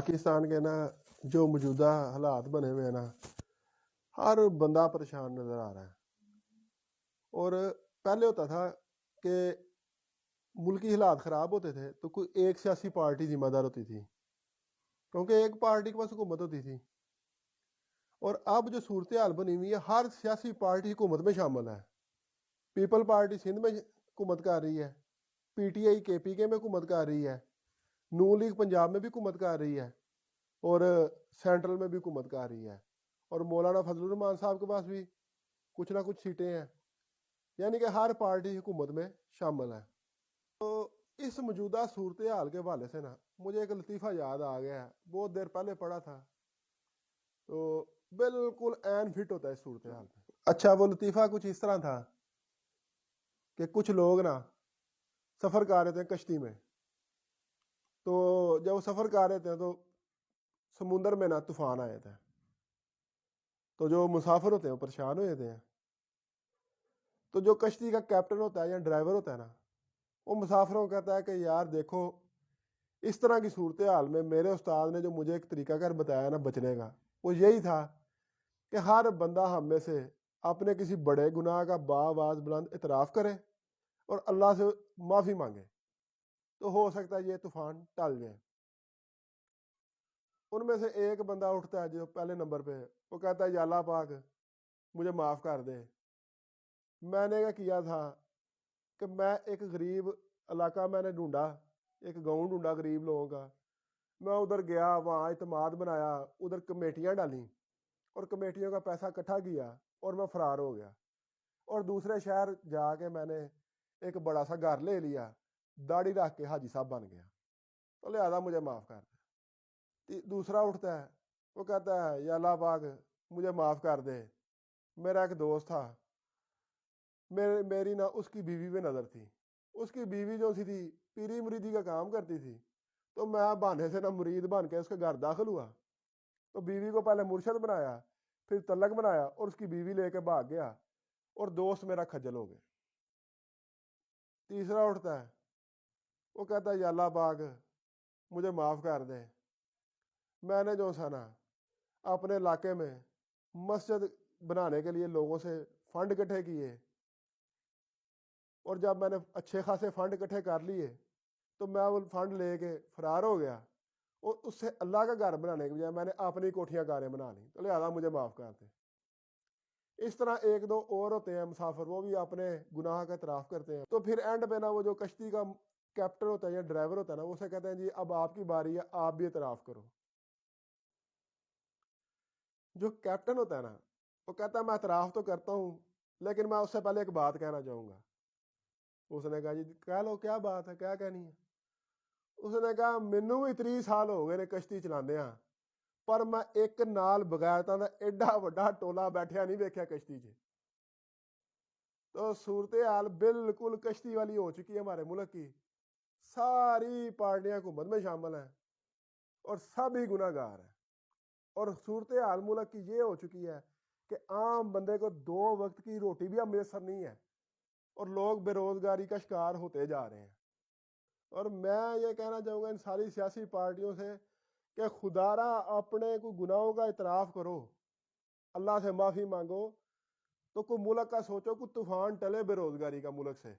پاکستان کے نا جو موجودہ حالات بنے ہوئے ہیں نا، ہر بندہ پریشان نظر آ رہا ہے۔ اور پہلے ہوتا تھا کہ ملکی حالات خراب ہوتے تھے تو کوئی ایک سیاسی پارٹی ذمہ دار ہوتی تھی، کیونکہ ایک پارٹی کے پاس حکومت ہوتی تھی۔ اور اب جو صورتحال بنی ہوئی ہے، ہر سیاسی پارٹی حکومت میں شامل ہے۔ پیپل پارٹی سندھ میں حکومت کر رہی ہے، پی ٹی آئی کے پی کے میں حکومت کر رہی ہے، نون لیگ پنجاب میں بھی حکومت کر رہی ہے، اور سینٹرل میں بھی حکومت کر رہی ہے، اور مولانا فضل الرحمان صاحب کے پاس بھی کچھ نہ کچھ سیٹیں ہیں، یعنی کہ ہر پارٹی حکومت میں شامل ہے۔ تو اس موجودہ صورتحال کے حوالے سے نا مجھے ایک لطیفہ یاد آ گیا ہے، بہت دیر پہلے پڑھا تھا، تو بالکل عین فٹ ہوتا ہے اس صورتحال میں۔ اچھا، وہ لطیفہ کچھ اس طرح تھا کہ کچھ لوگ نا سفر کر رہے تھے کشتی میں، تو جب وہ سفر کر رہے تھے تو سمندر میں نا طوفان آئے تھے، تو جو مسافر ہوتے ہیں وہ پریشان ہو جاتے ہیں۔ تو جو کشتی کا کیپٹن ہوتا ہے یا ڈرائیور ہوتا ہے نا، وہ مسافروں کو کہتا ہے کہ یار دیکھو، اس طرح کی صورتحال میں میرے استاد نے جو مجھے ایک طریقہ کار بتایا نا بچنے کا، وہ یہی تھا کہ ہر بندہ ہم میں سے اپنے کسی بڑے گناہ کا بآواز بلند اعتراف کرے اور اللہ سے معافی مانگے، تو ہو سکتا ہے یہ طوفان ٹل جائے۔ ان میں سے ایک بندہ اٹھتا ہے جو پہلے نمبر پہ، وہ کہتا ہے یا اللہ پاک مجھے معاف کر دے، میں نے کیا کیا تھا کہ میں ایک غریب علاقہ میں نے ڈھونڈا، ایک گاؤں ڈھونڈا غریب لوگوں کا، میں ادھر گیا، وہاں اعتماد بنایا، ادھر کمیٹیاں ڈالیں اور کمیٹیوں کا پیسہ اکٹھا کیا اور میں فرار ہو گیا، اور دوسرے شہر جا کے میں نے ایک بڑا سا گھر لے لیا، داڑھی رکھ کے حاجی صاحب بن گیا، تو لہٰذا مجھے معاف کر دے۔ دوسرا اٹھتا ہے، وہ کہتا ہے یا اللہ پاک مجھے معاف کر دے، میرا ایک دوست تھا، میری نہ اس کی بیوی پہ نظر تھی، اس کی بیوی جو سی تھی پیری مریدی کا کام کرتی تھی، تو میں بہانے سے نہ مرید بن کے اس کے گھر داخل ہوا، تو بیوی کو پہلے مرشد بنایا، پھر تلک بنایا، اور اس کی بیوی لے کے بھاگ گیا، اور دوست میرا کھجل ہو گیا۔ تیسرا اٹھتا ہے، وہ کہتا ہے یا اللہ پاک مجھے معاف کر دے، میں نے جو سا نا اپنے علاقے میں مسجد بنانے کے لیے لوگوں سے فنڈ اکٹھے کیے، اور جب میں نے اچھے خاصے فنڈ اکٹھے کر لیے تو میں وہ فنڈ لے کے فرار ہو گیا، اور اس سے اللہ کا گھر بنانے کے بجائے میں نے اپنی کوٹھیاں کاریں بنا لیں، تو لہٰذا مجھے معاف کر دیں۔ اس طرح ایک دو اور ہوتے ہیں مسافر، وہ بھی اپنے گناہ کا اعتراف کرتے ہیں، تو پھر اینڈ پہ نا وہ جو کشتی کا کیپٹن ہوتا ہے یا ڈرائیور ہوتا ہے نا، اسے کہتے ہیں جی اب آپ کی باری ہے، آپ بھی اعتراف کرو۔ جو کیپٹن ہوتا ہے نا، وہ کہتا ہے میں اعتراف تو کرتا ہوں، لیکن میں اس سے پہلے ایک بات کہنا چاہوں گا۔ اس نے کہا جی کہہ لو، کیا بات ہے، کیا کہنی ہے؟ اس نے کہا مینوں بھی 30 سال ہو گئے نے کشتی چلاندے ہاں، پر میں ایک نال بغیرتاں دا ایڈا وڈا ٹولا بیٹھیا نہیں ویکھیا کشتی 'چ۔ تو صورتحال بالکل کشتی والی ہو چکی ہے ہمارے ملک کی، ساری پارٹیاں حکومت میں شامل ہیں اور سب ہی گناہ گار ہیں، اور صورتحال ملک کی یہ ہو چکی ہے کہ عام بندے کو 2 وقت کی روٹی بھی اب میسر نہیں ہے، اور لوگ بے روزگاری کا شکار ہوتے جا رہے ہیں۔ اور میں یہ کہنا چاہوں گا ان ساری سیاسی پارٹیوں سے کہ خدا را اپنے کوئی گناہوں کا اعتراف کرو، اللہ سے معافی مانگو، تو کوئی ملک کا سوچو، کوئی طوفان ٹلے بے روزگاری کا ملک سے۔